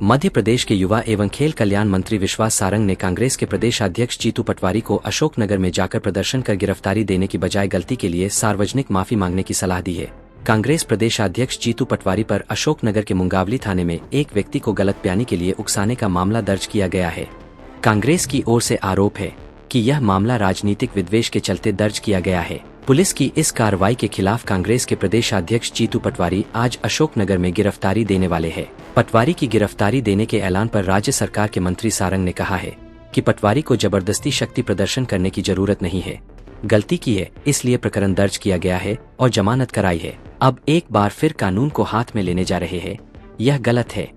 मध्य प्रदेश के युवा एवं खेल कल्याण मंत्री विश्वास सारंग ने कांग्रेस के प्रदेशाध्यक्ष जीतू पटवारी को अशोकनगर में जाकर प्रदर्शन कर गिरफ्तारी देने की बजाय गलती के लिए सार्वजनिक माफी मांगने की सलाह दी है। कांग्रेस प्रदेशाध्यक्ष जीतू पटवारी पर अशोकनगर के मुंगावली थाने में एक व्यक्ति को गलत बयानी के लिए उकसाने का मामला दर्ज किया गया है। कांग्रेस की ओर से आरोप है कि यह मामला राजनीतिक विद्वेष के चलते दर्ज किया गया है। पुलिस की इस कार्रवाई के खिलाफ कांग्रेस के प्रदेशाध्यक्ष जीतू पटवारी आज अशोकनगर में गिरफ्तारी देने वाले हैं। पटवारी की गिरफ्तारी देने के ऐलान पर राज्य सरकार के मंत्री सारंग ने कहा है कि पटवारी को जबरदस्ती शक्ति प्रदर्शन करने की जरूरत नहीं है। गलती की है, इसलिए प्रकरण दर्ज किया गया है और जमानत कराई है। अब एक बार फिर कानून को हाथ में लेने जा रहे हैं। यह गलत है।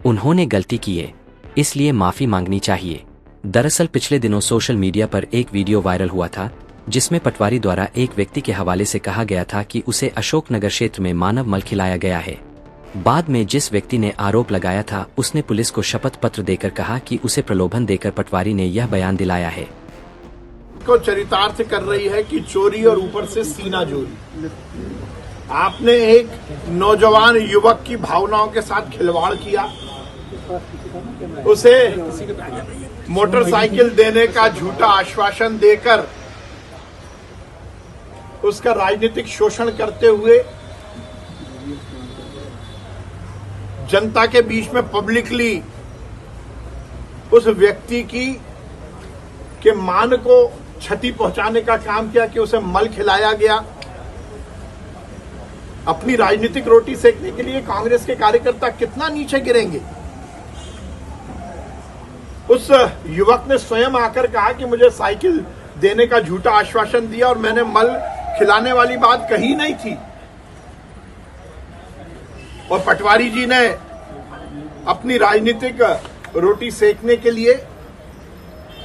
उन्होंने गलती की है, इसलिए माफी मांगनी चाहिए। दरअसल पिछले दिनों सोशल मीडिया पर एक वीडियो वायरल हुआ था जिसमें पटवारी द्वारा एक व्यक्ति के हवाले से कहा गया था कि उसे अशोकनगर क्षेत्र में मानव मल खिलाया गया है। बाद में जिस व्यक्ति ने आरोप लगाया था उसने पुलिस को शपथ पत्र देकर कहा कि उसे प्रलोभन देकर पटवारी ने यह बयान दिलाया है। को चरितार्थ कर रही है कि चोरी और ऊपर से सीना जोरी। आपने एक नौजवान युवक की भावनाओं के साथ खिलवाड़ किया, उसे मोटरसाइकिल देने का झूठा आश्वासन देकर उसका राजनीतिक शोषण करते हुए जनता के बीच में पब्लिकली उस व्यक्ति के मान को क्षति पहुंचाने का काम किया कि उसे मल खिलाया गया। अपनी राजनीतिक रोटी सेकने के लिए कांग्रेस के कार्यकर्ता कितना नीचे गिरेंगे। उस युवक ने स्वयं आकर कहा कि मुझे साइकिल देने का झूठा आश्वासन दिया और मैंने मल खिलाने वाली बात कही नहीं थी। और पटवारी जी ने अपनी राजनीतिक रोटी सेकने के लिए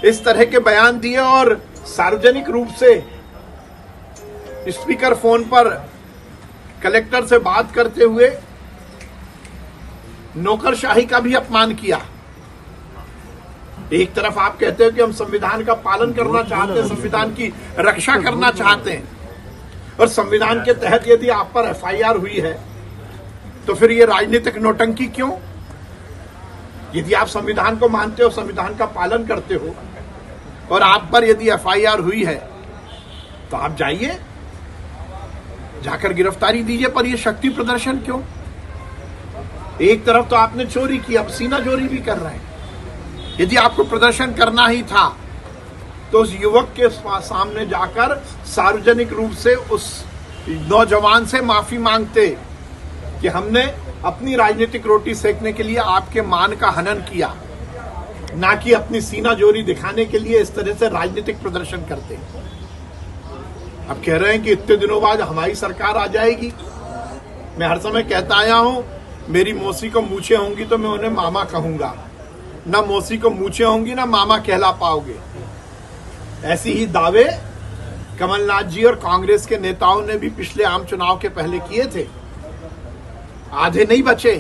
इस तरह के बयान दिए और सार्वजनिक रूप से स्पीकर फोन पर कलेक्टर से बात करते हुए नौकरशाही का भी अपमान किया। एक तरफ आप कहते हो कि हम संविधान का पालन करना चाहते हैं, संविधान की रक्षा करना चाहते हैं, और संविधान के तहत यदि आप पर एफआईआर हुई है तो फिर ये राजनीतिक नौटंकी क्यों? यदि आप संविधान को मानते हो, संविधान का पालन करते हो और आप पर यदि एफआईआर हुई है तो आप जाइए, जाकर गिरफ्तारी दीजिए, पर ये शक्ति प्रदर्शन क्यों? एक तरफ तो आपने चोरी की, अब सीना चोरी भी कर रहे हैं। यदि आपको प्रदर्शन करना ही था तो उस युवक के सामने जाकर सार्वजनिक रूप से उस नौजवान से माफी मांगते कि हमने अपनी राजनीतिक रोटी सेकने के लिए आपके मान का हनन किया, ना कि अपनी सीना जोरी दिखाने के लिए इस तरह से राजनीतिक प्रदर्शन करते। अब कह रहे हैं कि इतने दिनों बाद हमारी सरकार आ जाएगी। मैं हर समय कहता आया हूं, मेरी मौसी को मूछें होंगी तो मैं उन्हें मामा कहूंगा, ना मौसी को मूछें होंगी ना मामा कहला पाओगे। ऐसी ही दावे कमलनाथ जी और कांग्रेस के नेताओं ने भी पिछले आम चुनाव के पहले किए थे। आधे नहीं बचे,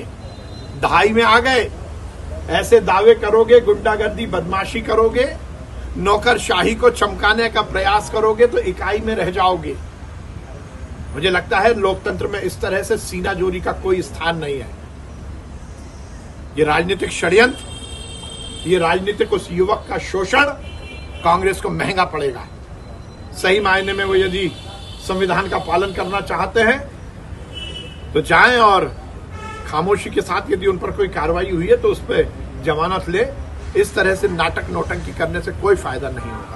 दहाई में आ गए। ऐसे दावे करोगे, गुंडागर्दी बदमाशी करोगे, नौकरशाही को चमकाने का प्रयास करोगे तो इकाई में रह जाओगे। मुझे लगता है लोकतंत्र में इस तरह से सीना जोरी का कोई स्थान नहीं है। ये राजनीतिक षड्यंत्र, ये राजनीतिक उस युवक का शोषण कांग्रेस को महंगा पड़ेगा। सही मायने में वो यदि संविधान का पालन करना चाहते हैं तो जाएं और खामोशी के साथ यदि उन पर कोई कार्रवाई हुई है तो उस पर जमानत ले। इस तरह से नाटक नौटंकी करने से कोई फायदा नहीं होगा।